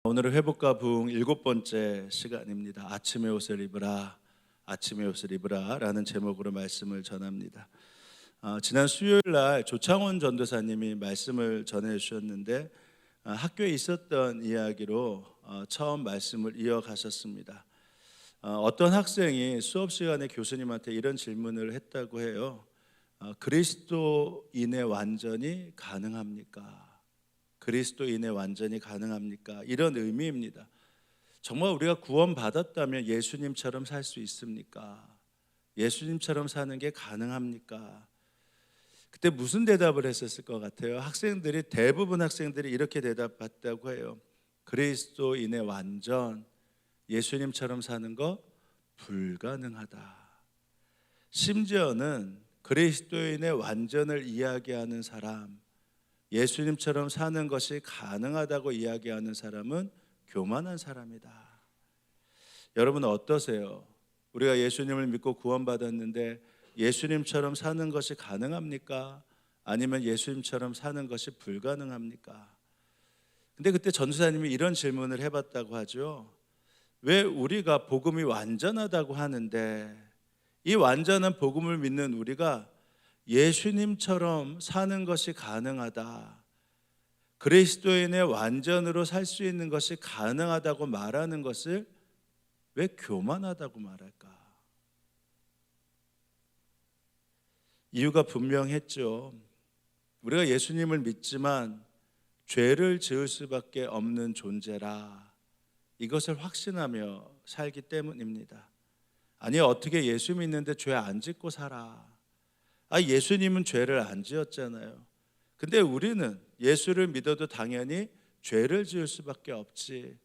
오늘은 회복과 부흥 7번째 시간입니다. 아침의 옷을 입으라, 아침의 옷을 입으라 라는 제목으로 말씀을 전합니다. 지난 수요일 날 조창원 전도사님이 말씀을 전해주셨는데 학교에 있었던 이야기로 처음 말씀을 이어가셨습니다. 어떤 학생이 수업 시간에 교수님한테 이런 질문을 했다고 해요. 그리스도인의 완전이 가능합니까? 그리스도인의 완전이 가능합니까? 이런 의미입니다. 정말 우리가 구원받았다면 예수님처럼 살 수 있습니까? 예수님처럼 사는 게 가능합니까? 그때 무슨 대답을 했었을 것 같아요? 대부분 학생들이 이렇게 대답했다고 해요. 그리스도인의 완전, 예수님처럼 사는 거 불가능하다. 심지어는 그리스도인의 완전을 이야기하는 사람, 예수님처럼 사는 것이 가능하다고 이야기하는 사람은 교만한 사람이다. 여러분 어떠세요? 우리가 예수님을 믿고 구원받았는데 예수님처럼 사는 것이 가능합니까? 아니면 예수님처럼 사는 것이 불가능합니까? 근데 그때 전도사님이 이런 질문을 해봤다고 하죠. 왜 우리가 복음이 완전하다고 하는데 이 완전한 복음을 믿는 우리가 예수님처럼 사는 것이 가능하다, 그리스도인의 완전으로 살 수 있는 것이 가능하다고 말하는 것을 왜 교만하다고 말할까? 이유가 분명했죠. 우리가 예수님을 믿지만 죄를 지을 수밖에 없는 존재라, 이것을 확신하며 살기 때문입니다. 아니, 어떻게 예수 믿는데 죄 안 짓고 살아? 예수님은 죄를 안 지었잖아요. 근데 우리는 예수를 믿어도 당연히 죄를 지을 수밖에 없지.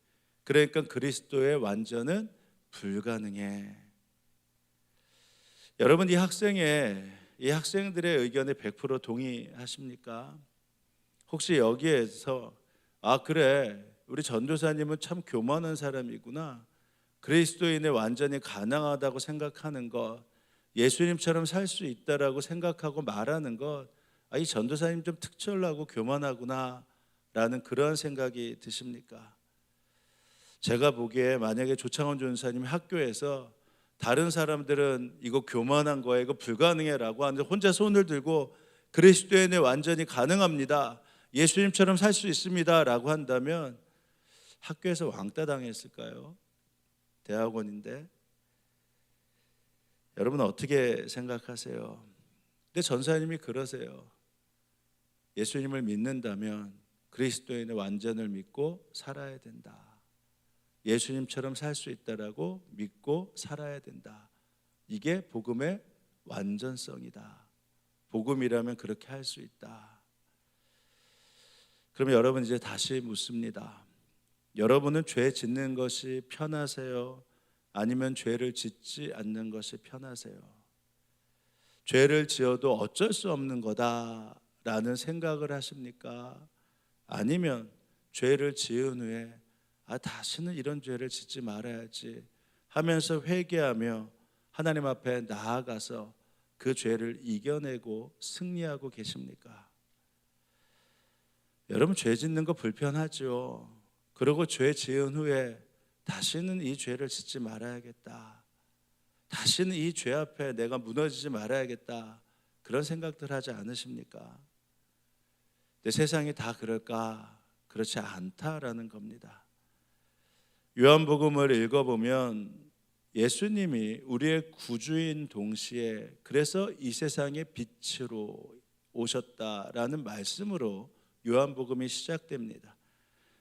그러니까 그리스도의 완전은 불가능해. 여러분, 이 학생들의 의견에 100% 동의하십니까? 혹시 여기에서 그래, 우리 전도사님은 참 교만한 사람이구나, 그리스도인의 완전히 가능하다고 생각하는 것, 예수님처럼 살 수 있다라고 생각하고 말하는 것, 이 전도사님 좀 특별하고 교만하구나 라는 그런 생각이 드십니까? 제가 보기에 만약에 조창원 전도사님이 학교에서 다른 사람들은 이거 교만한 거야, 이거 불가능해 라고 하는데 혼자 손을 들고 그리스도인의 완전히 가능합니다, 예수님처럼 살 수 있습니다 라고 한다면 학교에서 왕따 당했을까요? 대학원인데. 여러분 어떻게 생각하세요? 근데 전사님이 그러세요. 예수님을 믿는다면 그리스도인의 완전을 믿고 살아야 된다. 예수님처럼 살 수 있다라고 믿고 살아야 된다. 이게 복음의 완전성이다. 복음이라면 그렇게 할 수 있다. 그러면 여러분 이제 다시 묻습니다. 여러분은 죄 짓는 것이 편하세요? 아니면 죄를 짓지 않는 것이 편하세요? 죄를 지어도 어쩔 수 없는 거다라는 생각을 하십니까? 아니면 죄를 지은 후에 다시는 이런 죄를 짓지 말아야지 하면서 회개하며 하나님 앞에 나아가서 그 죄를 이겨내고 승리하고 계십니까? 여러분, 죄 짓는 거 불편하죠. 그리고 죄 지은 후에 다시는 이 죄를 짓지 말아야겠다, 다시는 이 죄 앞에 내가 무너지지 말아야겠다, 그런 생각들 하지 않으십니까? 근데 세상이 다 그럴까? 그렇지 않다라는 겁니다. 요한복음을 읽어보면 예수님이 우리의 구주인 동시에 그래서 이 세상의 빛으로 오셨다라는 말씀으로 요한복음이 시작됩니다.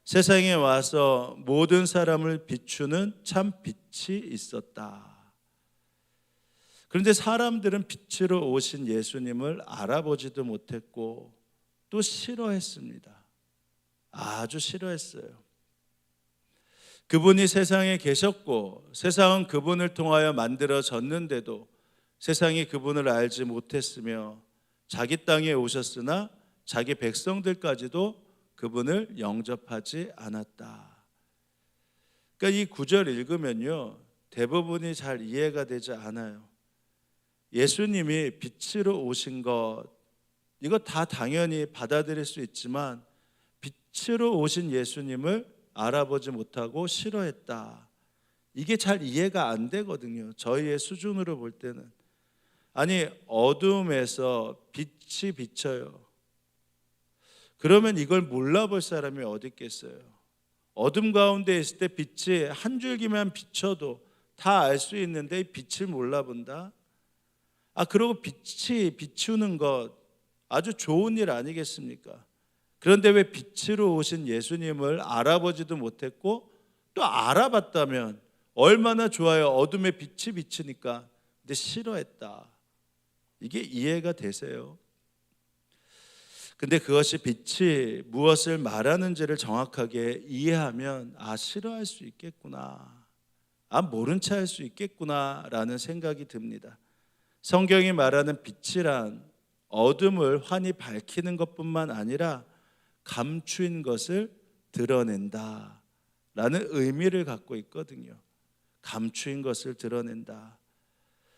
세상에 와서 모든 사람을 비추는 참 빛이 있었다. 그런데 사람들은 빛으로 오신 예수님을 알아보지도 못했고 또 싫어했습니다. 아주 싫어했어요. 그분이 세상에 계셨고 세상은 그분을 통하여 만들어졌는데도 세상이 그분을 알지 못했으며 자기 땅에 오셨으나 자기 백성들까지도 그분을 영접하지 않았다. 그러니까 이 구절 읽으면요, 대부분이 잘 이해가 되지 않아요. 예수님이 빛으로 오신 것, 이거 다 당연히 받아들일 수 있지만 빛으로 오신 예수님을 알아보지 못하고 싫어했다. 이게 잘 이해가 안 되거든요. 저희의 수준으로 볼 때는. 아니, 어둠에서 빛이 비쳐요. 그러면 이걸 몰라볼 사람이 어디 있겠어요? 어둠 가운데 있을 때 빛이 한 줄기만 비춰도 다 알 수 있는데 빛을 몰라본다? 그리고 빛이 비추는 것 아주 좋은 일 아니겠습니까? 그런데 왜 빛으로 오신 예수님을 알아보지도 못했고, 또 알아봤다면 얼마나 좋아요. 어둠에 빛이 비치니까. 근데 싫어했다. 이게 이해가 되세요? 근데 그것이 빛이 무엇을 말하는지를 정확하게 이해하면 싫어할 수 있겠구나, 모른 체 할 수 있겠구나라는 생각이 듭니다. 성경이 말하는 빛이란 어둠을 환히 밝히는 것뿐만 아니라 감추인 것을 드러낸다 라는 의미를 갖고 있거든요. 감추인 것을 드러낸다.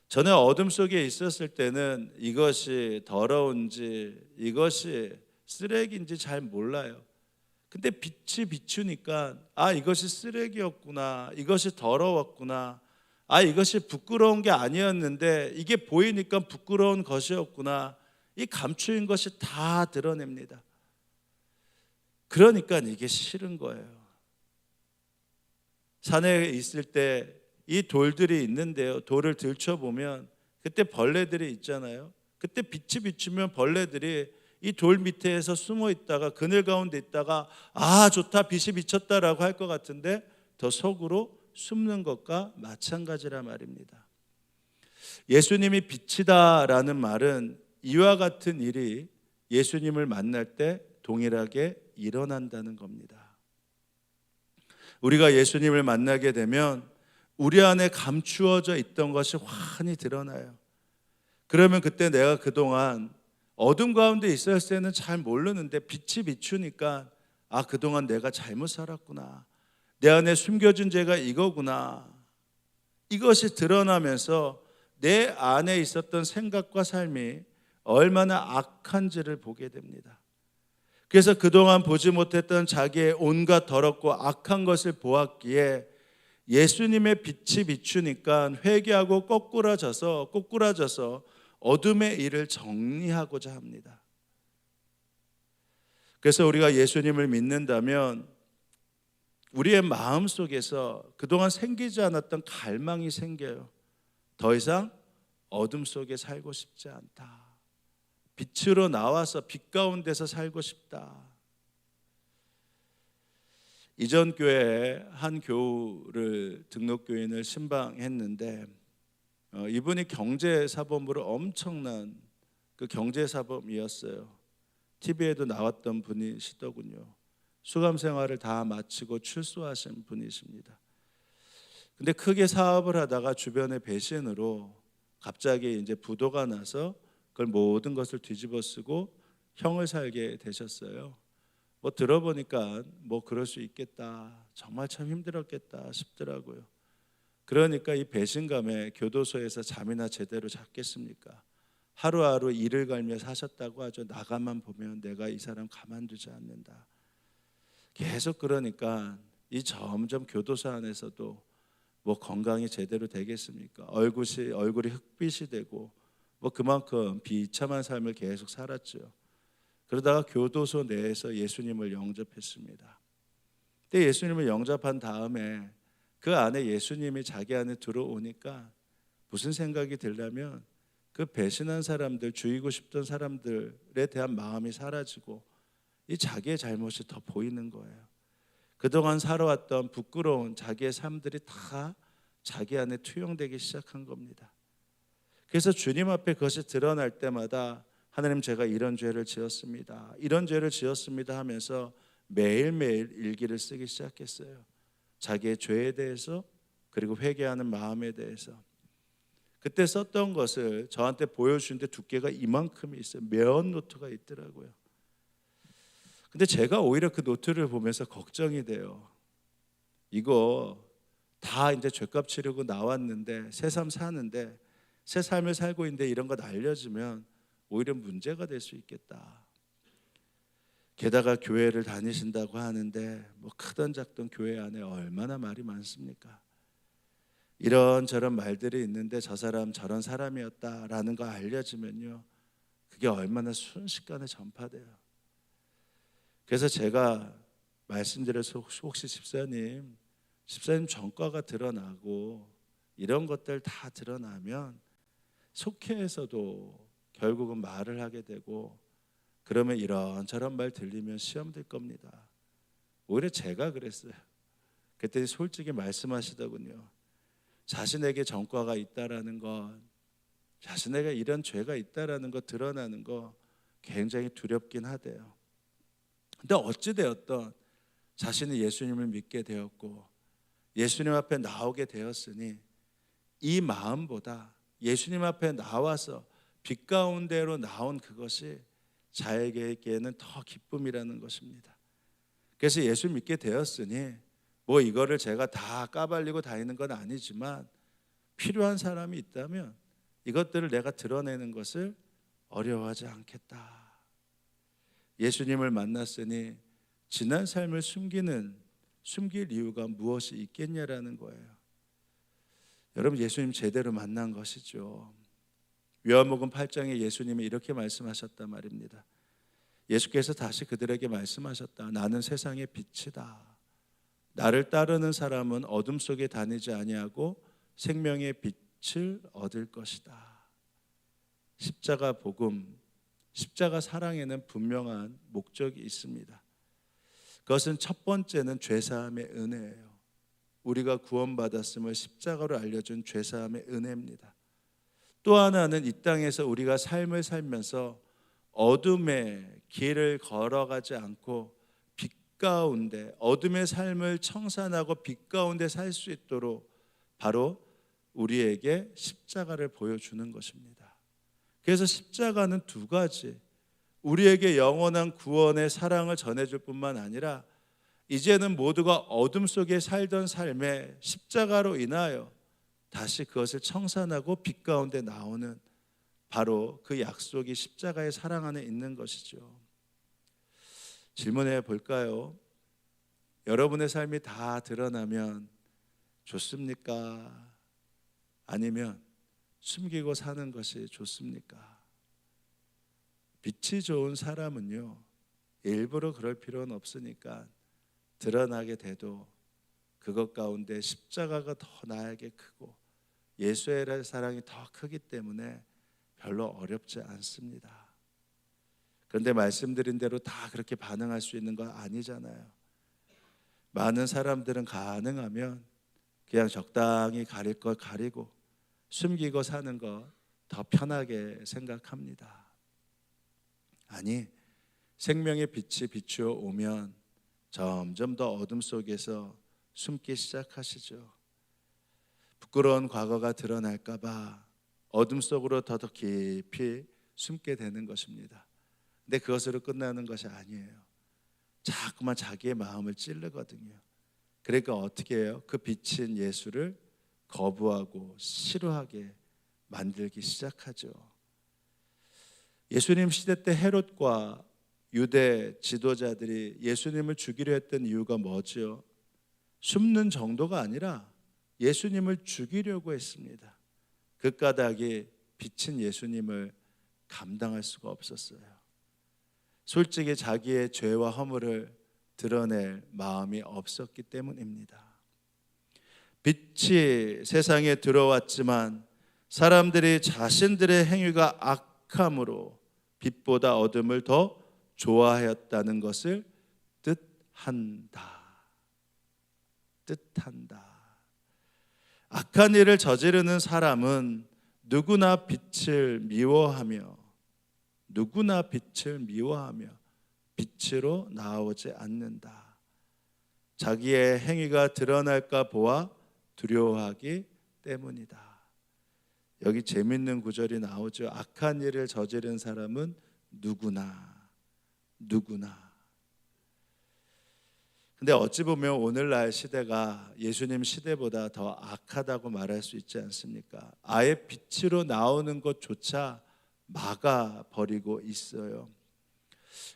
저는 어둠 속에 있었을 때는 이것이 더러운지 이것이 쓰레기인지 잘 몰라요. 근데 빛이 비추니까 이것이 쓰레기였구나, 이것이 더러웠구나, 이것이 부끄러운 게 아니었는데 이게 보이니까 부끄러운 것이었구나, 이 감추인 것이 다 드러냅니다. 그러니까 이게 싫은 거예요. 산에 있을 때 이 돌들이 있는데요, 돌을 들춰보면 그때 벌레들이 있잖아요. 그때 빛이 비추면 벌레들이 이 돌 밑에서 숨어 있다가 그늘 가운데 있다가 좋다, 빛이 비쳤다라고 할 것 같은데 더 속으로 숨는 것과 마찬가지라 말입니다. 예수님이 빛이다라는 말은 이와 같은 일이 예수님을 만날 때 동일하게 일어난다는 겁니다. 우리가 예수님을 만나게 되면 우리 안에 감추어져 있던 것이 환히 드러나요. 그러면 그때 내가 그동안 어둠 가운데 있었을 때는 잘 모르는데 빛이 비추니까 그동안 내가 잘못 살았구나, 내 안에 숨겨진 죄가 이거구나, 이것이 드러나면서 내 안에 있었던 생각과 삶이 얼마나 악한지를 보게 됩니다. 그래서 그동안 보지 못했던 자기의 온갖 더럽고 악한 것을 보았기에 예수님의 빛이 비추니까 회개하고 꼬꾸라져서 어둠의 일을 정리하고자 합니다. 그래서 우리가 예수님을 믿는다면 우리의 마음 속에서 그동안 생기지 않았던 갈망이 생겨요. 더 이상 어둠 속에 살고 싶지 않다. 빛으로 나와서 빛 가운데서 살고 싶다. 이전 교회에 한 교우를 등록교인을 신방했는데 이분이 경제사범으로 엄청난 그 경제사범이었어요. TV에도 나왔던 분이시더군요. 수감생활을 다 마치고 출소하신 분이십니다. 근데 크게 사업을 하다가 주변의 배신으로 갑자기 이제 부도가 나서 그걸 모든 것을 뒤집어쓰고 형을 살게 되셨어요. 들어보니까 그럴 수 있겠다, 정말 참 힘들었겠다 싶더라고요. 그러니까 이 배신감에 교도소에서 잠이나 제대로 잤겠습니까? 하루하루 이를 갈며 사셨다고 하죠. 나가만 보면 내가 이 사람 가만두지 않는다. 계속 그러니까 이 점점 교도소 안에서도 건강이 제대로 되겠습니까? 얼굴이 흑빛이 되고 그만큼 비참한 삶을 계속 살았죠. 그러다가 교도소 내에서 예수님을 영접했습니다. 근데 예수님을 영접한 다음에 그 안에 예수님이 자기 안에 들어오니까 무슨 생각이 들냐면 그 배신한 사람들, 죽이고 싶던 사람들에 대한 마음이 사라지고 이 자기의 잘못이 더 보이는 거예요. 그동안 살아왔던 부끄러운 자기의 삶들이 다 자기 안에 투영되기 시작한 겁니다. 그래서 주님 앞에 그것이 드러날 때마다 하나님, 제가 이런 죄를 지었습니다, 이런 죄를 지었습니다 하면서 매일매일 일기를 쓰기 시작했어요. 자기의 죄에 대해서, 그리고 회개하는 마음에 대해서. 그때 썼던 것을 저한테 보여주는데 두께가 이만큼이 있어요. 몇 노트가 있더라고요. 근데 제가 오히려 그 노트를 보면서 걱정이 돼요. 이거 다 이제 죄값 치르고 나왔는데 새 삶 사는데, 새 삶을 살고 있는데 이런 거 알려주면 오히려 문제가 될 수 있겠다. 게다가 교회를 다니신다고 하는데 뭐 크던 작던 교회 안에 얼마나 말이 많습니까? 이런저런 말들이 있는데 저 사람 저런 사람이었다라는 거 알려지면요, 그게 얼마나 순식간에 전파돼요. 그래서 제가 말씀드려서 혹시 집사님 전과가 드러나고 이런 것들 다 드러나면 속회에서도 결국은 말을 하게 되고, 그러면 이런저런 말 들리면 시험 들 겁니다. 오히려 제가 그랬어요. 그때 솔직히 말씀하시더군요. 자신에게 전과가 있다라는 것, 자신에게 이런 죄가 있다라는 것 드러나는 거 굉장히 두렵긴 하대요. 근데 어찌되었던 자신이 예수님을 믿게 되었고 예수님 앞에 나오게 되었으니 이 마음보다 예수님 앞에 나와서 빛 가운데로 나온 그것이 자에게는 더 기쁨이라는 것입니다. 그래서 예수 믿게 되었으니 뭐 이거를 제가 다 까발리고 다니는 건 아니지만 필요한 사람이 있다면 이것들을 내가 드러내는 것을 어려워하지 않겠다. 예수님을 만났으니 지난 삶을 숨길 이유가 무엇이 있겠냐라는 거예요. 여러분, 예수님 제대로 만난 것이죠. 요한복음 8장에 예수님이 이렇게 말씀하셨단 말입니다. 예수께서 다시 그들에게 말씀하셨다. 나는 세상의 빛이다. 나를 따르는 사람은 어둠 속에 다니지 아니하고 생명의 빛을 얻을 것이다. 십자가 복음, 십자가 사랑에는 분명한 목적이 있습니다. 그것은 첫 번째는 죄사함의 은혜예요. 우리가 구원받았음을 십자가로 알려준 죄사함의 은혜입니다. 또 하나는 이 땅에서 우리가 삶을 살면서 어둠의 길을 걸어가지 않고 빛 가운데, 어둠의 삶을 청산하고 빛 가운데 살 수 있도록 바로 우리에게 십자가를 보여주는 것입니다. 그래서 십자가는 두 가지, 우리에게 영원한 구원의 사랑을 전해줄 뿐만 아니라 이제는 모두가 어둠 속에 살던 삶에 십자가로 인하여 다시 그것을 청산하고 빛 가운데 나오는 바로 그 약속이 십자가의 사랑 안에 있는 것이죠. 질문해 볼까요? 여러분의 삶이 다 드러나면 좋습니까? 아니면 숨기고 사는 것이 좋습니까? 빛이 좋은 사람은요, 일부러 그럴 필요는 없으니까 드러나게 돼도 그것 가운데 십자가가 더 나에게 크고 예수의 사랑이 더 크기 때문에 별로 어렵지 않습니다. 그런데 말씀드린 대로 다 그렇게 반응할 수 있는 건 아니잖아요. 많은 사람들은 가능하면 그냥 적당히 가릴 걸 가리고 숨기고 사는 거 더 편하게 생각합니다. 아니, 생명의 빛이 비추어 오면 점점 더 어둠 속에서 숨기 시작하시죠. 부끄러운 과거가 드러날까 봐 어둠 속으로 더 깊이 숨게 되는 것입니다. 근데 그것으로 끝나는 것이 아니에요. 자꾸만 자기의 마음을 찌르거든요. 그러니까 어떻게 해요? 그 빛인 예수를 거부하고 싫어하게 만들기 시작하죠. 예수님 시대 때 헤롯과 유대 지도자들이 예수님을 죽이려 했던 이유가 뭐죠? 숨는 정도가 아니라 예수님을 죽이려고 했습니다. 그 까닭이 빛인 예수님을 감당할 수가 없었어요. 솔직히 자기의 죄와 허물을 드러낼 마음이 없었기 때문입니다. 빛이 세상에 들어왔지만 사람들이 자신들의 행위가 악함으로 빛보다 어둠을 더 좋아하였다는 것을 뜻한다. 악한 일을 저지르는 사람은 누구나 빛을 미워하며 빛으로 나오지 않는다. 자기의 행위가 드러날까 보아 두려워하기 때문이다. 여기 재밌는 구절이 나오죠. 악한 일을 저지른 사람은 누구나. 근데 어찌 보면 오늘날 시대가 예수님 시대보다 더 악하다고 말할 수 있지 않습니까? 아예 빛으로 나오는 것조차 막아버리고 있어요.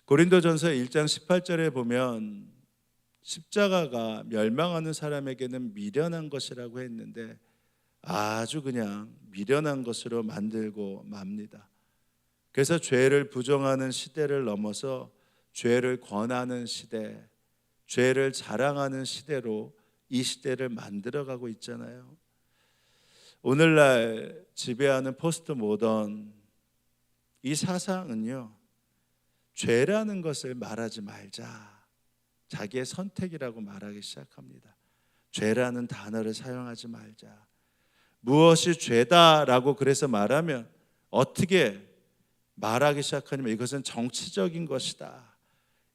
고린도전서 1장 18절에 보면 십자가가 멸망하는 사람에게는 미련한 것이라고 했는데 아주 그냥 미련한 것으로 만들고 맙니다. 그래서 죄를 부정하는 시대를 넘어서 죄를 권하는 시대, 죄를 자랑하는 시대로 이 시대를 만들어가고 있잖아요. 오늘날 지배하는 포스트 모던 이 사상은요, 죄라는 것을 말하지 말자, 자기의 선택이라고 말하기 시작합니다. 죄라는 단어를 사용하지 말자. 무엇이 죄다라고 그래서 말하면 어떻게 말하기 시작하냐면 이것은 정치적인 것이다.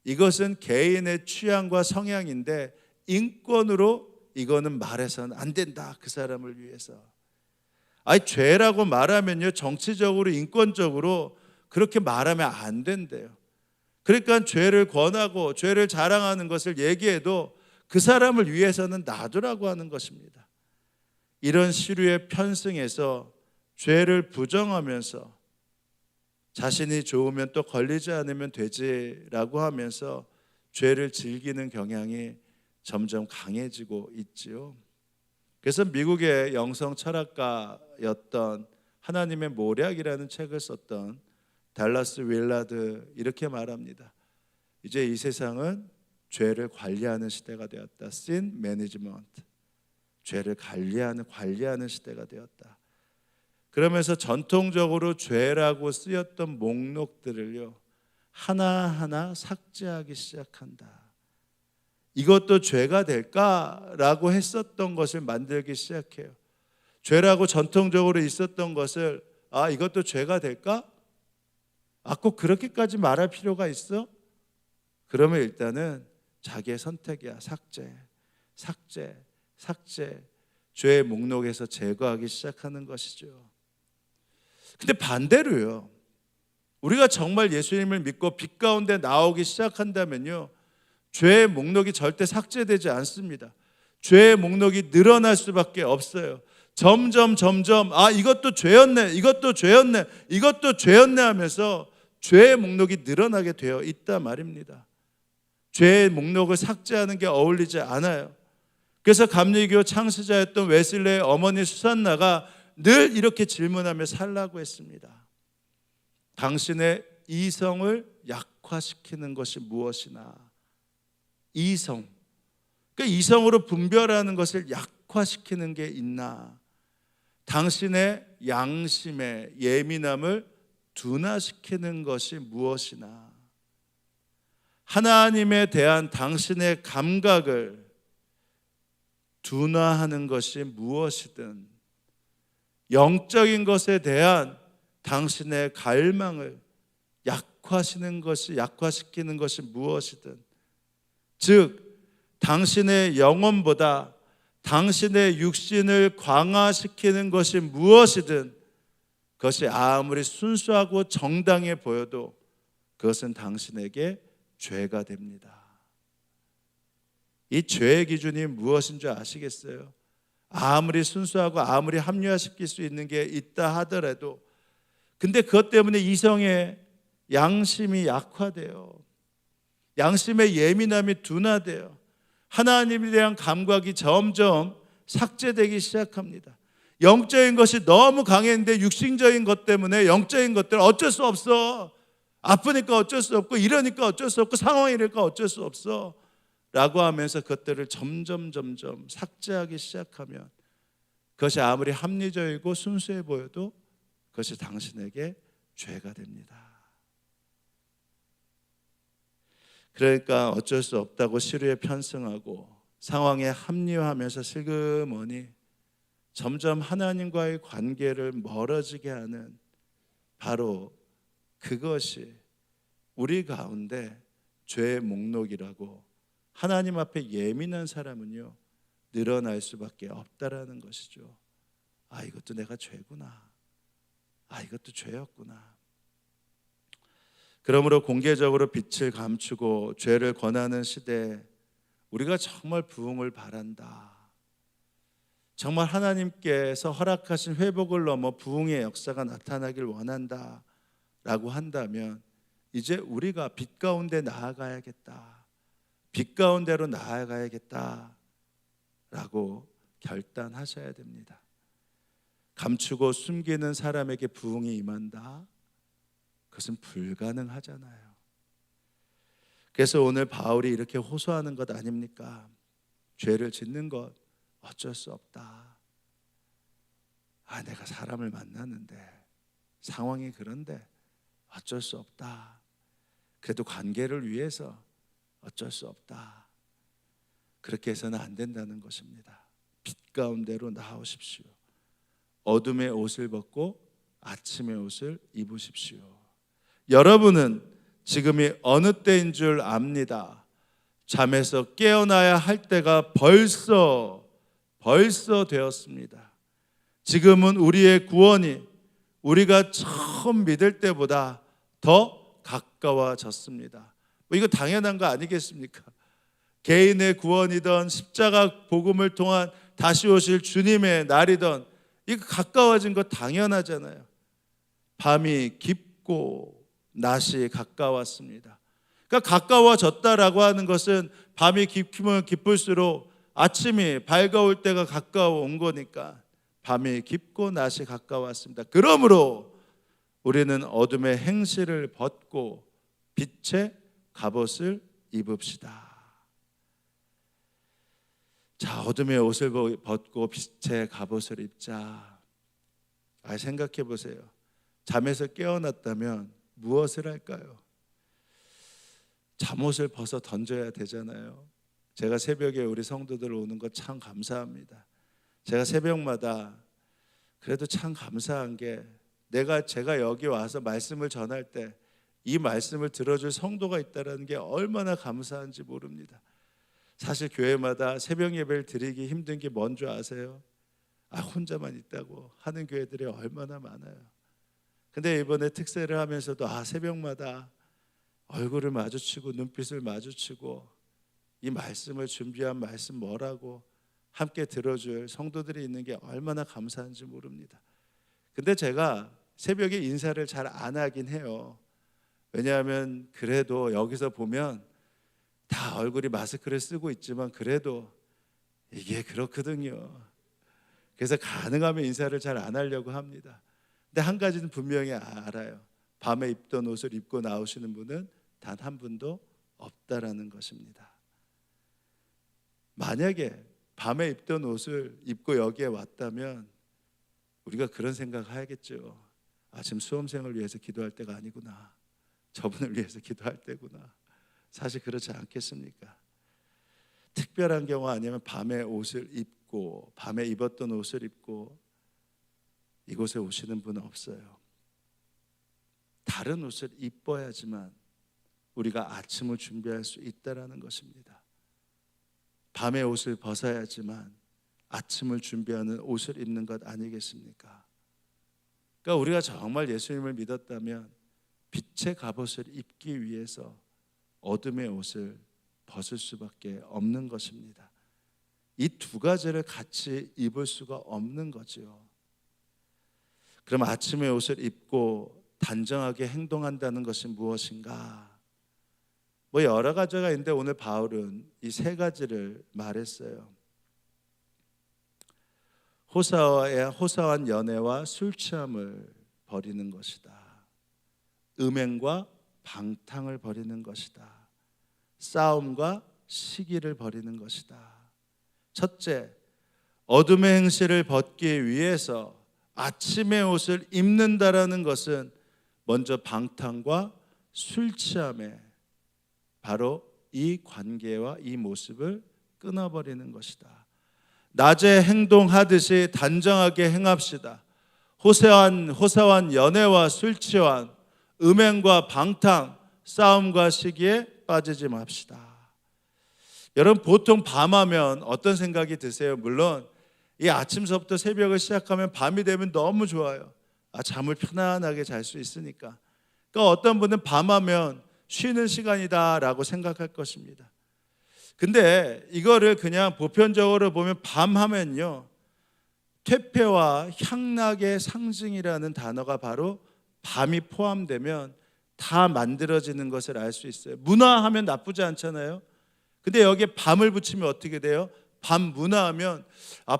이것은 개인의 취향과 성향인데 인권으로 이거는 말해서는 안 된다. 그 사람을 위해서. 아니 죄라고 말하면요, 정치적으로 인권적으로 그렇게 말하면 안 된대요. 그러니까 죄를 권하고 죄를 자랑하는 것을 얘기해도 그 사람을 위해서는 놔두라고 하는 것입니다. 이런 시류에 편승해서 죄를 부정하면서 자신이 좋으면 또 걸리지 않으면 되지라고 하면서 죄를 즐기는 경향이 점점 강해지고 있지요. 그래서 미국의 영성 철학가였던 하나님의 모략이라는 책을 썼던 달라스 윌라드 이렇게 말합니다. 이제 이 세상은 죄를 관리하는 시대가 되었다. Sin Management. 죄를 관리하는 시대가 되었다. 그러면서 전통적으로 죄라고 쓰였던 목록들을요, 하나하나 삭제하기 시작한다. 이것도 죄가 될까라고 했었던 것을 만들기 시작해요. 죄라고 전통적으로 있었던 것을 이것도 죄가 될까? 꼭 그렇게까지 말할 필요가 있어? 그러면 일단은 자기의 선택이야. 삭제. 죄의 목록에서 제거하기 시작하는 것이죠. 근데 반대로요, 우리가 정말 예수님을 믿고 빛 가운데 나오기 시작한다면요, 죄의 목록이 절대 삭제되지 않습니다. 죄의 목록이 늘어날 수밖에 없어요. 점점 이것도 죄였네 하면서 죄의 목록이 늘어나게 되어 있다 말입니다. 죄의 목록을 삭제하는 게 어울리지 않아요. 그래서 감리교 창시자였던 웨슬레의 어머니 수산나가 늘 이렇게 질문하며 살라고 했습니다. 당신의 이성을 약화시키는 것이 무엇이나. 이성, 그러니까 이성으로 분별하는 것을 약화시키는 게 있나. 당신의 양심의 예민함을 둔화시키는 것이 무엇이나. 하나님에 대한 당신의 감각을 둔화하는 것이 무엇이든, 영적인 것에 대한 당신의 갈망을 약화시키는 것이 무엇이든, 즉 당신의 영혼보다 당신의 육신을 강화시키는 것이 무엇이든 그것이 아무리 순수하고 정당해 보여도 그것은 당신에게 죄가 됩니다. 이 죄의 기준이 무엇인 줄 아시겠어요? 아무리 순수하고 아무리 합리화시킬 수 있는 게 있다 하더라도, 근데 그것 때문에 이성의 양심이 약화돼요. 양심의 예민함이 둔화돼요. 하나님에 대한 감각이 점점 삭제되기 시작합니다. 영적인 것이 너무 강했는데 육신적인 것 때문에 영적인 것들 어쩔 수 없어. 아프니까 어쩔 수 없고, 이러니까 어쩔 수 없고, 상황이니까 어쩔 수 없어 라고 하면서 그것들을 점점 삭제하기 시작하면 그것이 아무리 합리적이고 순수해 보여도 그것이 당신에게 죄가 됩니다. 그러니까 어쩔 수 없다고 시류에 편승하고 상황에 합리화하면서 슬그머니 점점 하나님과의 관계를 멀어지게 하는, 바로 그것이 우리 가운데 죄의 목록이라고, 하나님 앞에 예민한 사람은요 늘어날 수밖에 없다라는 것이죠. 이것도 내가 죄구나. 이것도 죄였구나. 그러므로 공개적으로 빛을 감추고 죄를 권하는 시대에 우리가 정말 부흥을 바란다. 정말 하나님께서 허락하신 회복을 넘어 부흥의 역사가 나타나길 원한다 라고 한다면 이제 우리가 빛 가운데 나아가야겠다, 빛 가운데로 나아가야겠다 라고 결단하셔야 됩니다. 감추고 숨기는 사람에게 부흥이 임한다, 그것은 불가능하잖아요. 그래서 오늘 바울이 이렇게 호소하는 것 아닙니까? 죄를 짓는 것 어쩔 수 없다. 내가 사람을 만났는데 상황이 그런데 어쩔 수 없다. 그래도 관계를 위해서 어쩔 수 없다. 그렇게 해서는 안 된다는 것입니다. 빛 가운데로 나오십시오. 어둠의 옷을 벗고 아침의 옷을 입으십시오. 여러분은 지금이 어느 때인 줄 압니다. 잠에서 깨어나야 할 때가 벌써 되었습니다. 지금은 우리의 구원이 우리가 처음 믿을 때보다 더 가까워졌습니다. 이거 당연한 거 아니겠습니까? 개인의 구원이든 십자가 복음을 통한 다시 오실 주님의 날이든 이거 가까워진 거 당연하잖아요. 밤이 깊고 낮이 가까웠습니다. 그러니까 가까워졌다라고 하는 것은 밤이 깊으면 깊을수록 아침이 밝아올 때가 가까워 온 거니까 밤이 깊고 낮이 가까웠습니다. 그러므로 우리는 어둠의 행실을 벗고 빛의 갑옷을 입읍시다. 자, 어둠의 옷을 벗고 빛의 갑옷을 입자. 생각해 보세요. 잠에서 깨어났다면 무엇을 할까요? 잠옷을 벗어 던져야 되잖아요. 제가 새벽에 우리 성도들 오는 거 참 감사합니다. 제가 새벽마다 그래도 참 감사한 게 제가 여기 와서 말씀을 전할 때 이 말씀을 들어줄 성도가 있다는 게 얼마나 감사한지 모릅니다. 사실 교회마다 새벽 예배를 드리기 힘든 게 뭔 줄 아세요? 혼자만 있다고 하는 교회들이 얼마나 많아요. 근데 이번에 특세를 하면서도 새벽마다 얼굴을 마주치고 눈빛을 마주치고 이 말씀을 준비한 말씀 뭐라고 함께 들어줄 성도들이 있는 게 얼마나 감사한지 모릅니다. 근데 제가 새벽에 인사를 잘 안 하긴 해요. 왜냐하면 그래도 여기서 보면 다 얼굴이 마스크를 쓰고 있지만 그래도 이게 그렇거든요. 그래서 가능하면 인사를 잘 안 하려고 합니다. 근데 한 가지는 분명히 알아요. 밤에 입던 옷을 입고 나오시는 분은 단 한 분도 없다라는 것입니다. 만약에 밤에 입던 옷을 입고 여기에 왔다면 우리가 그런 생각을 하겠죠. 지금 수험생을 위해서 기도할 때가 아니구나. 저분을 위해서 기도할 때구나. 사실 그렇지 않겠습니까? 특별한 경우 아니면 밤에 옷을 입고 밤에 입었던 옷을 입고 이곳에 오시는 분은 없어요. 다른 옷을 입어야지만 우리가 아침을 준비할 수 있다라는 것입니다. 밤에 옷을 벗어야지만 아침을 준비하는 옷을 입는 것 아니겠습니까? 그러니까 우리가 정말 예수님을 믿었다면 빛의 갑옷을 입기 위해서 어둠의 옷을 벗을 수밖에 없는 것입니다. 이 두 가지를 같이 입을 수가 없는 거죠. 그럼 아침의 옷을 입고 단정하게 행동한다는 것이 무엇인가? 여러 가지가 있는데 오늘 바울은 이 세 가지를 말했어요. 호사한 연애와 술 취함을 버리는 것이다. 음행과 방탕을 버리는 것이다. 싸움과 시기를 버리는 것이다. 첫째, 어둠의 행실을 벗기 위해서 아침의 옷을 입는다라는 것은 먼저 방탕과 술 취함에 바로 이 관계와 이 모습을 끊어버리는 것이다. 낮에 행동하듯이 단정하게 행합시다. 호사한 연애와 술 취한 음행과 방탕, 싸움과 시기에 빠지지 맙시다. 여러분 보통 밤하면 어떤 생각이 드세요? 물론 이 아침서부터 새벽을 시작하면 밤이 되면 너무 좋아요. 잠을 편안하게 잘 수 있으니까. 그러니까 어떤 분은 밤하면 쉬는 시간이다라고 생각할 것입니다. 근데 이거를 그냥 보편적으로 보면 밤하면요, 퇴폐와 향락의 상징이라는 단어가 바로 밤이 포함되면 다 만들어지는 것을 알 수 있어요. 문화하면 나쁘지 않잖아요. 근데 여기에 밤을 붙이면 어떻게 돼요? 밤 문화하면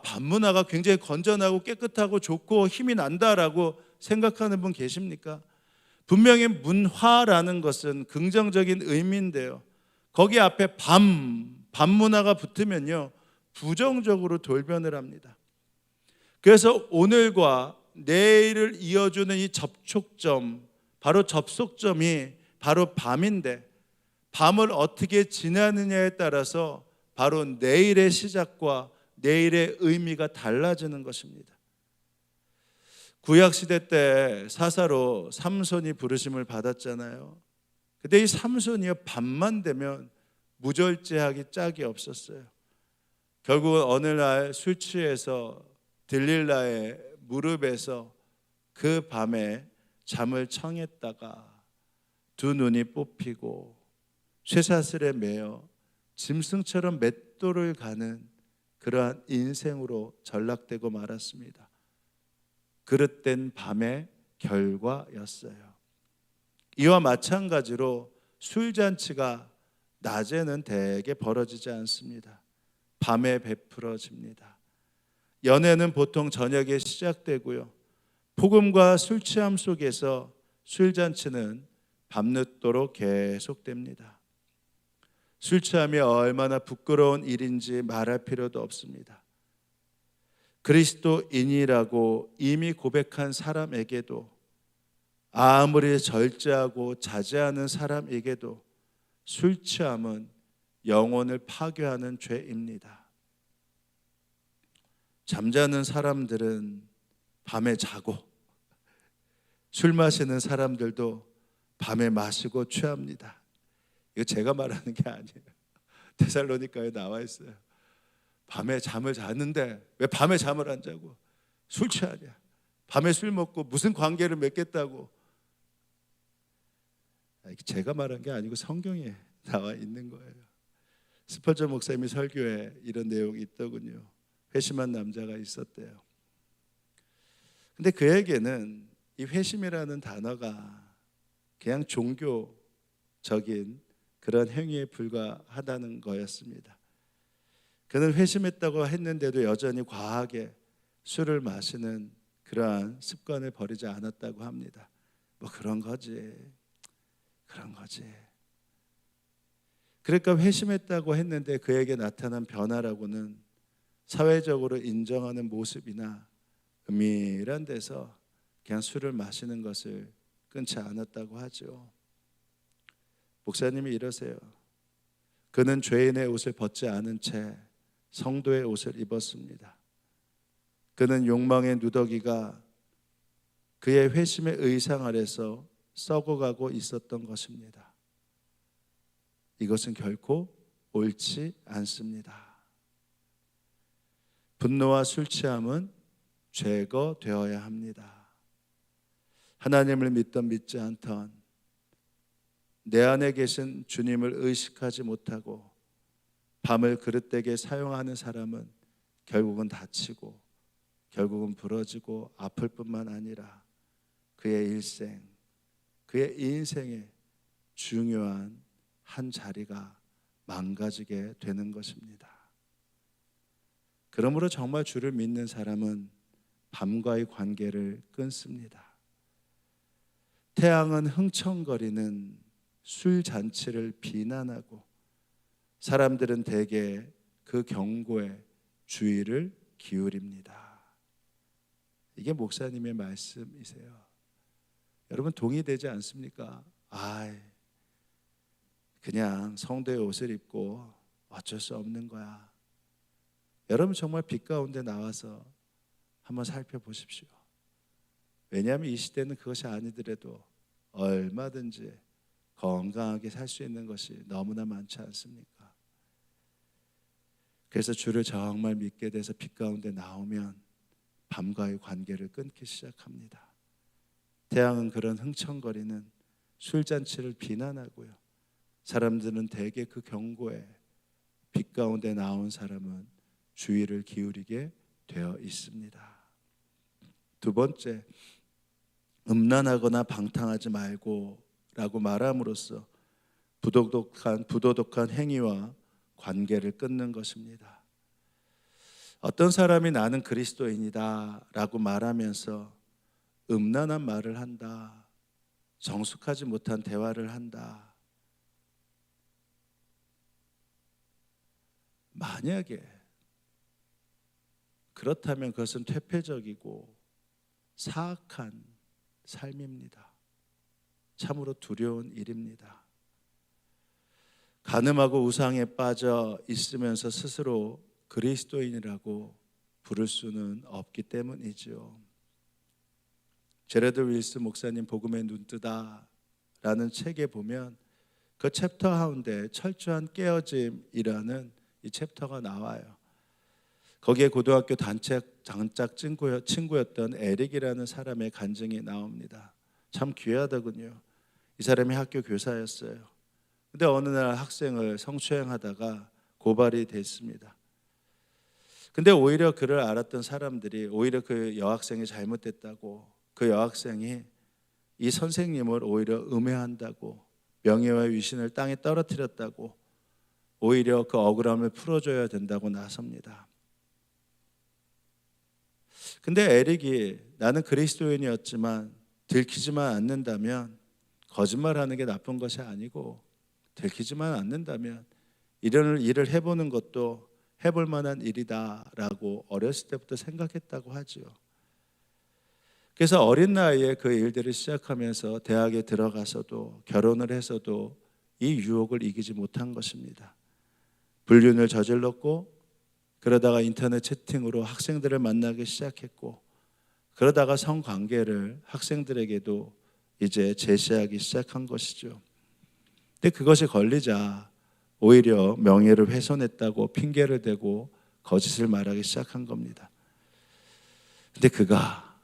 밤 문화가 굉장히 건전하고 깨끗하고 좋고 힘이 난다라고 생각하는 분 계십니까? 분명히 문화라는 것은 긍정적인 의미인데요, 거기 앞에 밤 문화가 붙으면요 부정적으로 돌변을 합니다. 그래서 오늘과 내일을 이어주는 이 접촉점, 바로 접속점이 바로 밤인데, 밤을 어떻게 지나느냐에 따라서 바로 내일의 시작과 내일의 의미가 달라지는 것입니다. 구약시대 때 사사로 삼손이 부르심을 받았잖아요. 근데 이 삼손이요 밤만 되면 무절제하기 짝이 없었어요. 결국은 어느 날 술 취해서 들릴라의 무릎에서 그 밤에 잠을 청했다가 두 눈이 뽑히고 쇠사슬에 매어 짐승처럼 맷돌을 가는 그러한 인생으로 전락되고 말았습니다. 그릇된 밤의 결과였어요. 이와 마찬가지로 술잔치가 낮에는 대개 벌어지지 않습니다. 밤에 베풀어집니다. 연애는 보통 저녁에 시작되고요, 폭음과 술 취함 속에서 술잔치는 밤늦도록 계속됩니다. 술 취함이 얼마나 부끄러운 일인지 말할 필요도 없습니다. 그리스도인이라고 이미 고백한 사람에게도, 아무리 절제하고 자제하는 사람에게도 술 취함은 영혼을 파괴하는 죄입니다. 잠자는 사람들은 밤에 자고, 술 마시는 사람들도 밤에 마시고 취합니다. 이거 제가 말하는 게 아니에요. 데살로니가에 나와 있어요. 밤에 잠을 자는데 왜 밤에 잠을 안 자고 술 취하냐? 밤에 술 먹고 무슨 관계를 맺겠다고. 제가 말한 게 아니고 성경에 나와 있는 거예요. 스펄저 목사님이 설교에 이런 내용이 있더군요. 회심한 남자가 있었대요. 근데 그에게는 이 회심이라는 단어가 그냥 종교적인 그런 행위에 불과하다는 거였습니다. 그는 회심했다고 했는데도 여전히 과하게 술을 마시는 그러한 습관을 버리지 않았다고 합니다. 뭐 그런 거지. 그러니까 회심했다고 했는데 그에게 나타난 변화라고는 사회적으로 인정하는 모습이나 은밀한 데서 그냥 술을 마시는 것을 끊지 않았다고 하죠. 목사님이 이러세요. 그는 죄인의 옷을 벗지 않은 채 성도의 옷을 입었습니다. 그는 욕망의 누더기가 그의 회심의 의상 아래서 썩어가고 있었던 것입니다. 이것은 결코 옳지 않습니다. 분노와 술 취함은 제거되어야 합니다. 하나님을 믿던 믿지 않던, 내 안에 계신 주님을 의식하지 못하고 밤을 그릇되게 사용하는 사람은 결국은 다치고 결국은 부러지고 아플 뿐만 아니라 그의 일생, 그의 인생의 중요한 한 자리가 망가지게 되는 것입니다. 그러므로 정말 주를 믿는 사람은 밤과의 관계를 끊습니다. 태양은 흥청거리는 술잔치를 비난하고 사람들은 대개 그 경고에 주의를 기울입니다. 이게 목사님의 말씀이세요. 여러분 동의되지 않습니까? 그냥 성도의 옷을 입고 어쩔 수 없는 거야. 여러분 정말 빛 가운데 나와서 한번 살펴보십시오. 왜냐하면 이 시대는 그것이 아니더라도 얼마든지 건강하게 살 수 있는 것이 너무나 많지 않습니까? 그래서 주를 정말 믿게 돼서 빛 가운데 나오면 밤과의 관계를 끊기 시작합니다. 태양은 그런 흥청거리는 술잔치를 비난하고요, 사람들은 대개 그 경고에 빛 가운데 나온 사람은 주의를 기울이게 되어 있습니다. 두 번째, 음란하거나 방탕하지 말고 라고 말함으로써 부도덕한 행위와 관계를 끊는 것입니다. 어떤 사람이 나는 그리스도인이다 라고 말하면서 음란한 말을 한다, 정숙하지 못한 대화를 한다. 만약에 그렇다면 그것은 퇴폐적이고 사악한 삶입니다. 참으로 두려운 일입니다. 간음하고 우상에 빠져 있으면서 스스로 그리스도인이라고 부를 수는 없기 때문이죠. 제레드 윌스 목사님 복음의 눈뜨다라는 책에 보면 그 챕터 가운데 철저한 깨어짐이라는 이 챕터가 나와요. 거기에 고등학교 단짝 친구였던 에릭이라는 사람의 간증이 나옵니다. 참 귀하더군요. 이 사람이 학교 교사였어요. 근데 어느 날 학생을 성추행하다가 고발이 됐습니다. 근데 오히려 그를 알았던 사람들이 오히려 그 여학생이 잘못됐다고, 그 여학생이 이 선생님을 오히려 음해한다고, 명예와 위신을 땅에 떨어뜨렸다고, 오히려 그 억울함을 풀어줘야 된다고 나섭니다. 근데 에릭이 나는 그리스도인이었지만 들키지만 않는다면, 거짓말하는 게 나쁜 것이 아니고 들키지만 않는다면 이런 일을 해보는 것도 해볼 만한 일이다라고 어렸을 때부터 생각했다고 하죠. 그래서 어린 나이에 그 일들을 시작하면서 대학에 들어가서도 결혼을 해서도 이 유혹을 이기지 못한 것입니다. 불륜을 저질렀고, 그러다가 인터넷 채팅으로 학생들을 만나기 시작했고, 그러다가 성관계를 학생들에게도 이제 제시하기 시작한 것이죠. 근데 그것이 걸리자 오히려 명예를 훼손했다고 핑계를 대고 거짓을 말하기 시작한 겁니다. 근데 그가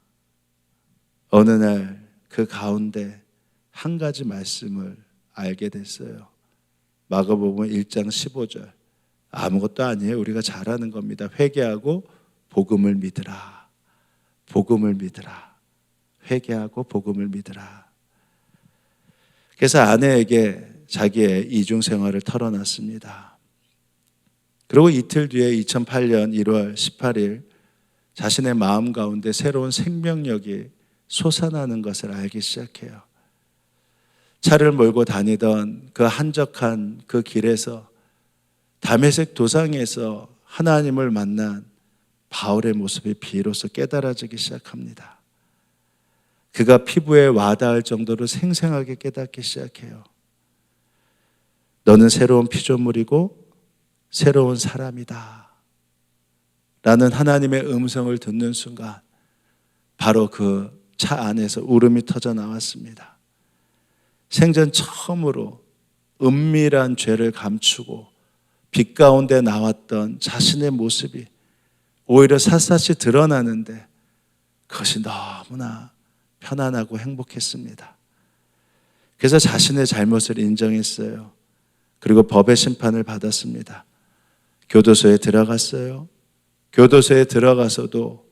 어느 날 그 가운데 한 가지 말씀을 알게 됐어요. 마가복음 1장 15절. 아무것도 아니에요. 우리가 잘하는 겁니다. 회개하고 복음을 믿으라. 복음을 믿으라. 회개하고 복음을 믿으라. 그래서 아내에게 자기의 이중 생활을 털어놨습니다. 그리고 이틀 뒤에 2008년 1월 18일 자신의 마음 가운데 새로운 생명력이 솟아나는 것을 알기 시작해요. 차를 몰고 다니던 그 한적한 그 길에서 다메섹 도상에서 하나님을 만난 바울의 모습이 비로소 깨달아지기 시작합니다. 그가 피부에 와닿을 정도로 생생하게 깨닫기 시작해요. 너는 새로운 피조물이고 새로운 사람이다 라는 하나님의 음성을 듣는 순간 바로 그 차 안에서 울음이 터져 나왔습니다. 생전 처음으로 은밀한 죄를 감추고 빛 가운데 나왔던 자신의 모습이 오히려 샅샅이 드러나는데 그것이 너무나 편안하고 행복했습니다. 그래서 자신의 잘못을 인정했어요. 그리고 법의 심판을 받았습니다. 교도소에 들어갔어요. 교도소에 들어가서도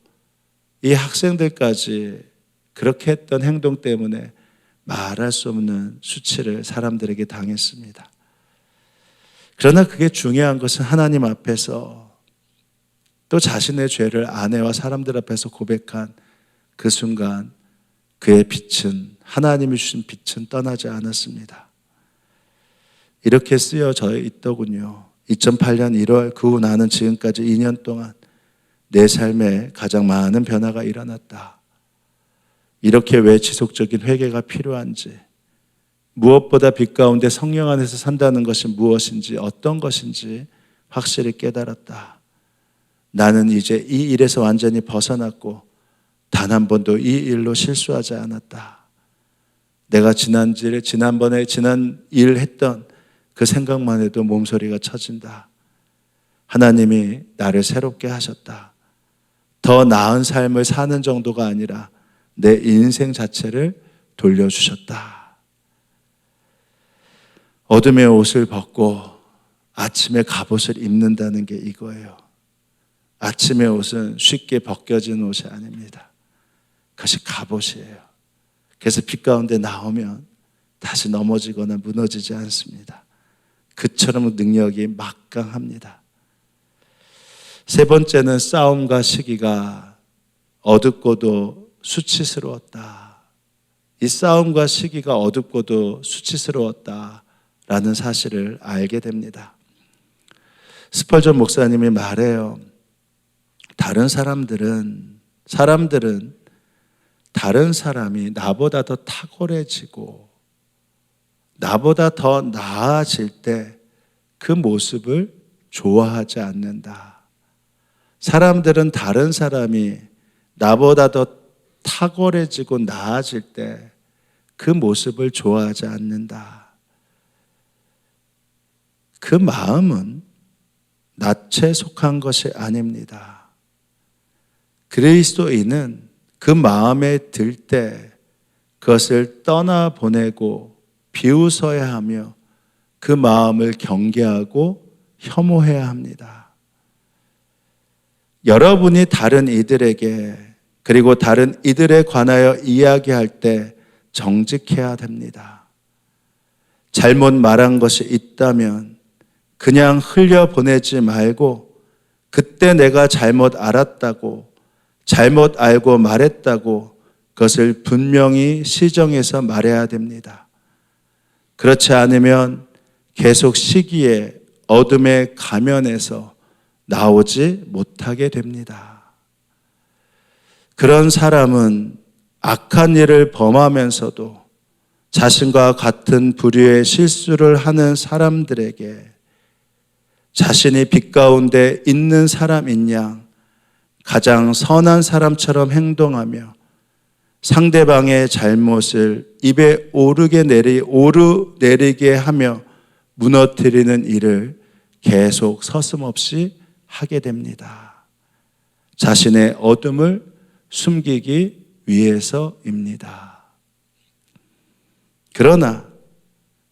이 학생들까지 그렇게 했던 행동 때문에 말할 수 없는 수치를 사람들에게 당했습니다. 그러나 그게 중요한 것은 하나님 앞에서 또 자신의 죄를 아내와 사람들 앞에서 고백한 그 순간 그의 빛은, 하나님이 주신 빛은 떠나지 않았습니다. 이렇게 쓰여져 있더군요. 2008년 1월 그 후 나는 지금까지 2년 동안 내 삶에 가장 많은 변화가 일어났다. 이렇게 왜 지속적인 회개가 필요한지, 무엇보다 빛 가운데 성령 안에서 산다는 것이 무엇인지, 어떤 것인지 확실히 깨달았다. 나는 이제 이 일에서 완전히 벗어났고 단 한 번도 이 일로 실수하지 않았다. 내가 지난번에 지난 일 했던 그 생각만 해도 몸소리가 쳐진다. 하나님이 나를 새롭게 하셨다. 더 나은 삶을 사는 정도가 아니라 내 인생 자체를 돌려주셨다. 어둠의 옷을 벗고 아침에 갑옷을 입는다는 게 이거예요. 아침의 옷은 쉽게 벗겨지는 옷이 아닙니다. 그것이 갑옷이에요. 그래서 빛 가운데 나오면 다시 넘어지거나 무너지지 않습니다. 그처럼 능력이 막강합니다. 세 번째는 싸움과 시기가 어둡고도 수치스러웠다. 이 싸움과 시기가 어둡고도 수치스러웠다라는 사실을 알게 됩니다. 스펄전 목사님이 말해요. 다른 사람들은 다른 사람이 나보다 더 탁월해지고 나보다 더 나아질 때 그 모습을 좋아하지 않는다. 사람들은 다른 사람이 나보다 더 탁월해지고 나아질 때 그 모습을 좋아하지 않는다. 그 마음은 낯에 속한 것이 아닙니다. 그리스도인은 그 마음에 들 때 그것을 떠나보내고 비웃어야 하며 그 마음을 경계하고 혐오해야 합니다. 여러분이 다른 이들에게 그리고 다른 이들에 관하여 이야기할 때 정직해야 됩니다. 잘못 말한 것이 있다면 그냥 흘려보내지 말고 그때 내가 잘못 알았다고 잘못 알고 말했다고 그것을 분명히 시정해서 말해야 됩니다. 그렇지 않으면 계속 시기에 어둠의 가면에서 나오지 못하게 됩니다. 그런 사람은 악한 일을 범하면서도 자신과 같은 부류의 실수를 하는 사람들에게 자신이 빛 가운데 있는 사람인 양 가장 선한 사람처럼 행동하며 상대방의 잘못을 입에 오르내리게 하며 무너뜨리는 일을 계속 서슴없이 하게 됩니다. 자신의 어둠을 숨기기 위해서입니다. 그러나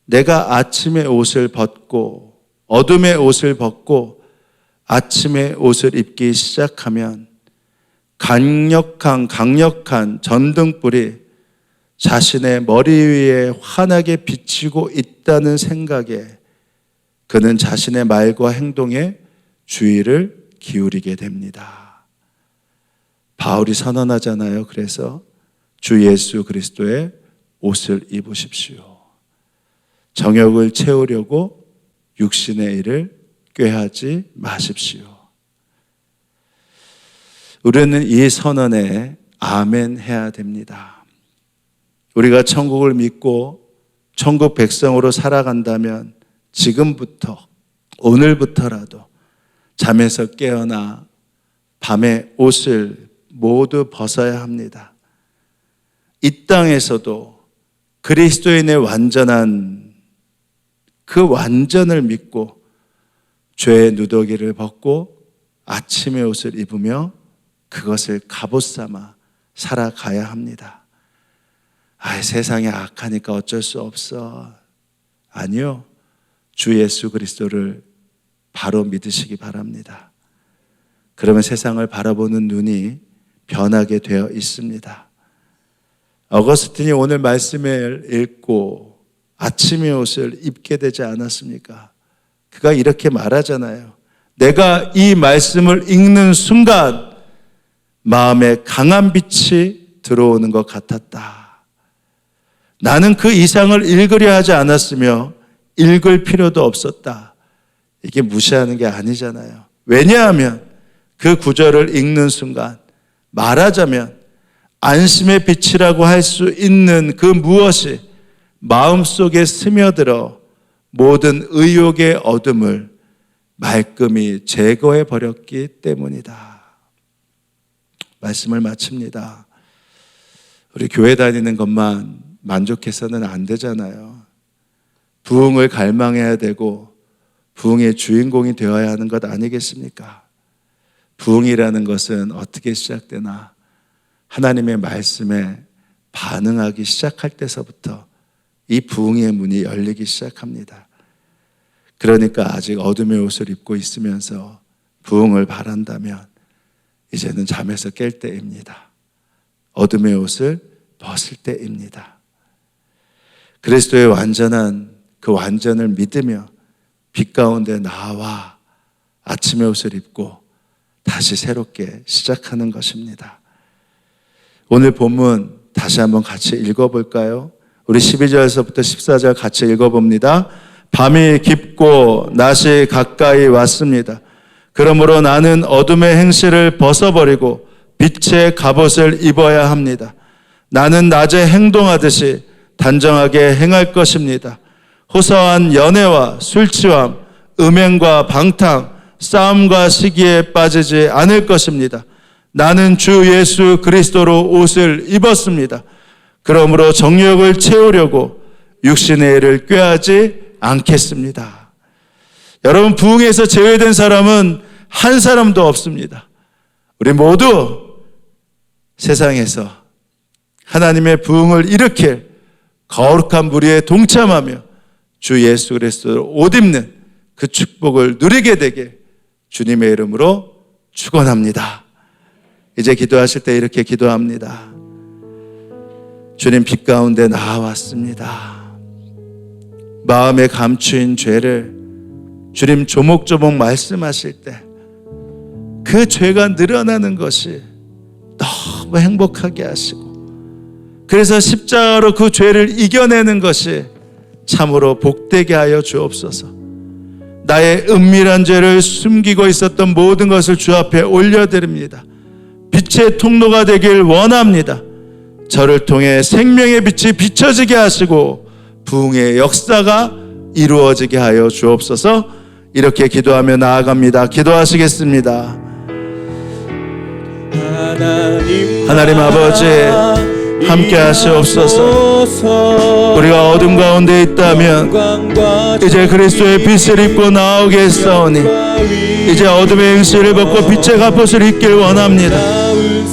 내가 아침의 옷을 벗고 어둠의 옷을 벗고 아침의 옷을 입기 시작하면 강력한 전등불이 자신의 머리 위에 환하게 비치고 있다는 생각에 그는 자신의 말과 행동에 주의를 기울이게 됩니다. 바울이 선언하잖아요. 그래서 주 예수 그리스도의 옷을 입으십시오. 정욕을 채우려고 육신의 일을 꾀하지 마십시오. 우리는 이 선언에 아멘 해야 됩니다. 우리가 천국을 믿고 천국 백성으로 살아간다면 지금부터 오늘부터라도 잠에서 깨어나 밤에 옷을 모두 벗어야 합니다. 이 땅에서도 그리스도인의 완전한 그 완전을 믿고 죄의 누더기를 벗고 아침의 옷을 입으며 그것을 갑옷 삼아 살아가야 합니다. 세상이 악하니까 어쩔 수 없어. 아니요. 주 예수 그리스도를 바로 믿으시기 바랍니다. 그러면 세상을 바라보는 눈이 변하게 되어 있습니다. 어거스틴이 오늘 말씀을 읽고 아침의 옷을 입게 되지 않았습니까? 그가 이렇게 말하잖아요. 내가 이 말씀을 읽는 순간 마음에 강한 빛이 들어오는 것 같았다. 나는 그 이상을 읽으려 하지 않았으며 읽을 필요도 없었다. 이게 무시하는 게 아니잖아요. 왜냐하면 그 구절을 읽는 순간 말하자면 안심의 빛이라고 할 수 있는 그 무엇이 마음속에 스며들어 모든 의욕의 어둠을 말끔히 제거해 버렸기 때문이다. 말씀을 마칩니다. 우리 교회 다니는 것만 만족해서는 안 되잖아요. 부흥을 갈망해야 되고 부흥의 주인공이 되어야 하는 것 아니겠습니까? 부흥이라는 것은 어떻게 시작되나? 하나님의 말씀에 반응하기 시작할 때서부터 이 부흥의 문이 열리기 시작합니다. 그러니까 아직 어둠의 옷을 입고 있으면서 부흥을 바란다면 이제는 잠에서 깰 때입니다. 어둠의 옷을 벗을 때입니다. 그리스도의 완전한 그 완전을 믿으며 빛 가운데 나와 아침의 옷을 입고 다시 새롭게 시작하는 것입니다. 오늘 본문 다시 한번 같이 읽어볼까요? 우리 12절에서부터 14절 같이 읽어봅니다. 밤이 깊고 낮이 가까이 왔습니다. 그러므로 나는 어둠의 행실을 벗어버리고 빛의 갑옷을 입어야 합니다. 나는 낮에 행동하듯이 단정하게 행할 것입니다. 호사한 연애와 술 취함, 음행과 방탕, 싸움과 시기에 빠지지 않을 것입니다. 나는 주 예수 그리스도로 옷을 입었습니다. 그러므로 정욕을 채우려고 육신의 일을 꾀하지 않겠습니다. 여러분, 부흥에서 제외된 사람은 한 사람도 없습니다. 우리 모두 세상에서 하나님의 부흥을 일으킬 거룩한 무리에 동참하며 주 예수 그리스도로 옷 입는 그 축복을 누리게 되게 주님의 이름으로 축원합니다. 이제 기도하실 때 이렇게 기도합니다. 주님, 빛 가운데 나왔습니다. 마음에 감추인 죄를 주님 조목조목 말씀하실 때 그 죄가 늘어나는 것이 너무 행복하게 하시고, 그래서 십자가로 그 죄를 이겨내는 것이 참으로 복되게 하여 주옵소서. 나의 은밀한 죄를 숨기고 있었던 모든 것을 주 앞에 올려드립니다. 빛의 통로가 되길 원합니다. 저를 통해 생명의 빛이 비춰지게 하시고 부흥의 역사가 이루어지게 하여 주옵소서. 이렇게 기도하며 나아갑니다. 기도하시겠습니다. 하나님 아버지, 함께 하시옵소서. 우리가 어둠 가운데 있다면 이제 그리스도의 빛을 입고 나오게 했사오니 이제 어둠의 행실을 벗고 빛의 갑옷을 입길 원합니다.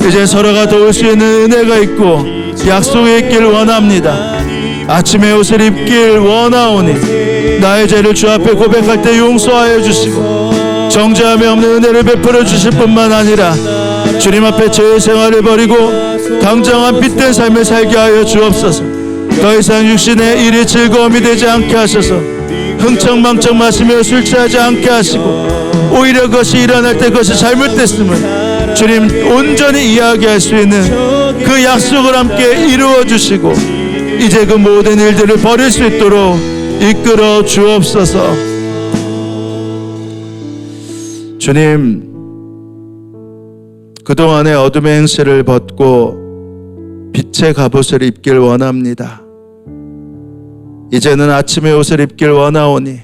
이제 서로가 도울 수 있는 은혜가 있고 약속이 있길 원합니다. 아침의 옷을 입길 원하오니 나의 죄를 주 앞에 고백할 때 용서하여 주시고 정죄함이 없는 은혜를 베풀어 주실 뿐만 아니라 주님 앞에 죄의 생활을 버리고 당장한 빛된 삶을 살게 하여 주옵소서. 더 이상 육신의 일이 즐거움이 되지 않게 하셔서 흥청망청 마시며 술 취하지 않게 하시고, 오히려 그것이 일어날 때 그것이 잘못됐음을 주님 온전히 이야기할 수 있는 그 약속을 함께 이루어 주시고 이제 그 모든 일들을 버릴 수 있도록 이끌어 주옵소서. 주님, 그동안의 어둠의 행실을 벗고 빛의 갑옷을 입길 원합니다. 이제는 아침의 옷을 입길 원하오니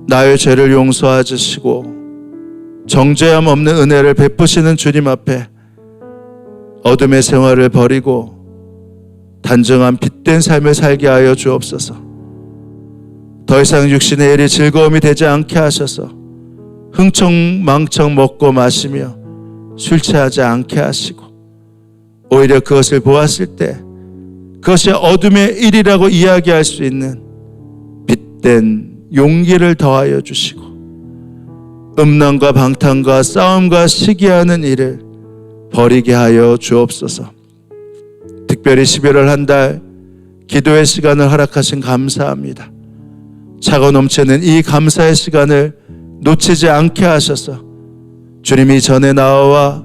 나의 죄를 용서해 주시고 정죄함 없는 은혜를 베푸시는 주님 앞에 어둠의 생활을 버리고 단정한 빛된 삶을 살게 하여 주옵소서. 더 이상 육신의 일이 즐거움이 되지 않게 하셔서 흥청망청 먹고 마시며 술 취하지 않게 하시고, 오히려 그것을 보았을 때 그것이 어둠의 일이라고 이야기할 수 있는 빛된 용기를 더하여 주시고, 음란과 방탕과 싸움과 시기하는 일을 버리게 하여 주옵소서. 특별히 11월 한 달 기도의 시간을 허락하신 감사합니다. 차고 넘치는 이 감사의 시간을 놓치지 않게 하셔서 주님이 전에 나와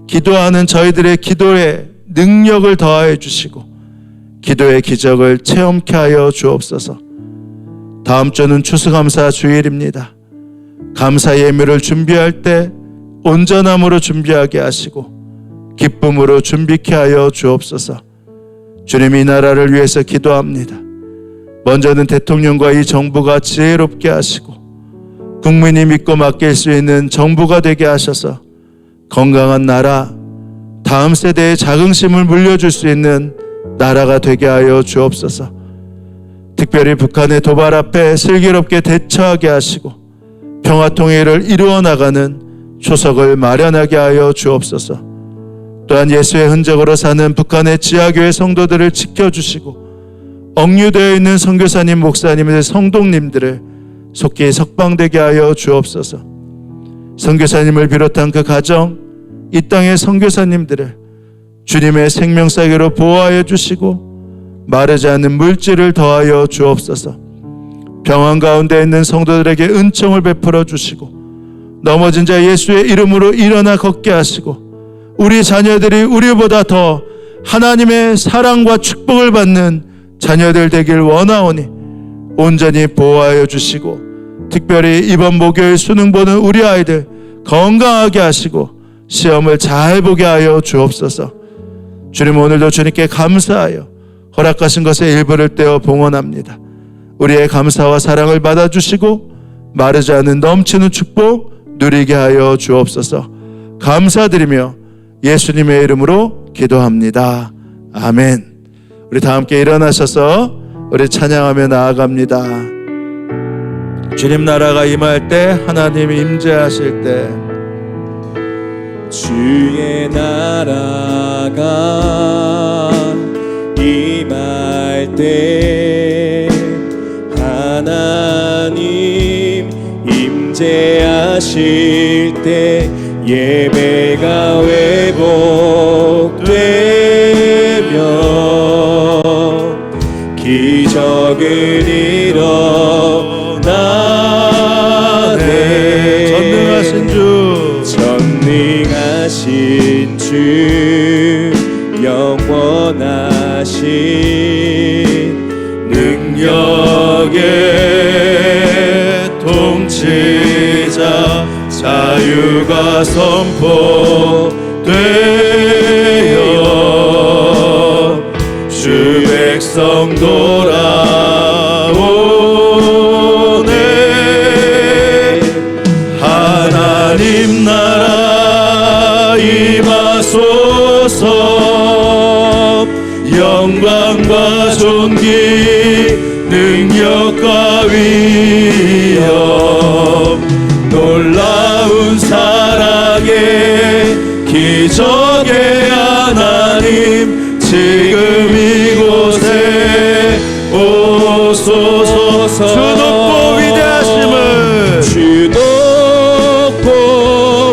기도하는 저희들의 기도에 능력을 더하여 주시고 기도의 기적을 체험케 하여 주옵소서. 다음 주는 추수감사 주일입니다. 감사 예물을 준비할 때 온전함으로 준비하게 하시고 기쁨으로 준비케 하여 주옵소서. 주님, 이 나라를 위해서 기도합니다. 먼저는 대통령과 이 정부가 지혜롭게 하시고 국민이 믿고 맡길 수 있는 정부가 되게 하셔서 건강한 나라, 다음 세대의 자긍심을 물려줄 수 있는 나라가 되게 하여 주옵소서. 특별히 북한의 도발 앞에 슬기롭게 대처하게 하시고 평화통일을 이루어 나가는 초석을 마련하게 하여 주옵소서. 또한 예수의 흔적으로 사는 북한의 지하교회 성도들을 지켜주시고 억류되어 있는 선교사님, 목사님들, 성도님들을 속히 석방되게 하여 주옵소서. 선교사님을 비롯한 그 가정, 이 땅의 선교사님들을 주님의 생명사계로 보호하여 주시고 마르지 않는 물질을 더하여 주옵소서. 병원 가운데 있는 성도들에게 은총을 베풀어 주시고 넘어진 자 예수의 이름으로 일어나 걷게 하시고 우리 자녀들이 우리보다 더 하나님의 사랑과 축복을 받는 자녀들 되길 원하오니 온전히 보호하여 주시고 특별히 이번 목요일 수능 보는 우리 아이들 건강하게 하시고 시험을 잘 보게 하여 주옵소서. 주님, 오늘도 주님께 감사하여 허락하신 것의 일부를 떼어 봉헌합니다. 우리의 감사와 사랑을 받아주시고 마르지 않는 넘치는 축복 누리게 하여 주옵소서. 감사드리며 예수님의 이름으로 기도합니다. 아멘. 우리 다 함께 일어나셔서 우리 찬양하며 나아갑니다. 주님 나라가 임할 때, 하나님이 임재하실 때, 주의 나라가 임할 때 하나님 임재하실 때 예배가 회복되며 기적은 일어나네. 전능하신 주 영원하신 능력의 통치자 자유가 선포되어 주 백성 돌아오네. 하나님 나라 임하소서. 영광과 존귀 능력과 위엄 놀라운 사랑의 기적의 하나님 지금 이곳에 오소서. 주 높고 위대하심을 주 높고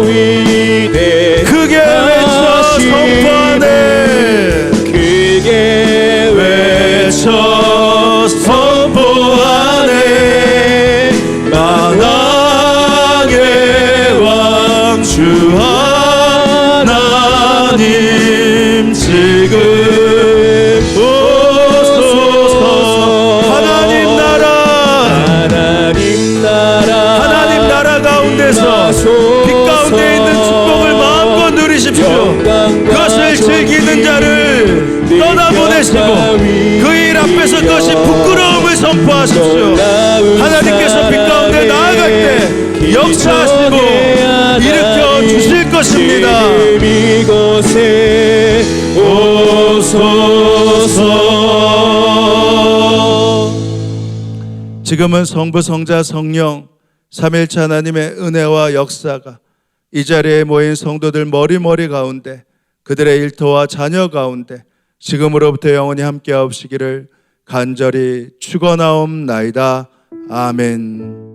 위대하심을 크게 외쳐 선포하네. 크게 외쳐 선포하네. 만왕의 왕 주 하나님 지금 오소서. 하나님 나라 가운데서 빛 가운데 있는 축복을 마음껏 누리십시오. 그것을 즐기는 자를 떠나보내시고 그 일 앞에서 그것이 부끄러움을 선포하십시오. 하나님께서 빛 가운데 나아갈 때 역사하시고 일으켜 주실 것입니다. 이곳에 오소서. 지금은 성부, 성자, 성령 삼일체 하나님의 은혜와 역사가 이 자리에 모인 성도들 머리 가운데, 그들의 일터와 자녀 가운데 지금으로부터 영원히 함께 하옵시기를 간절히 축원하옵나이다. 아멘.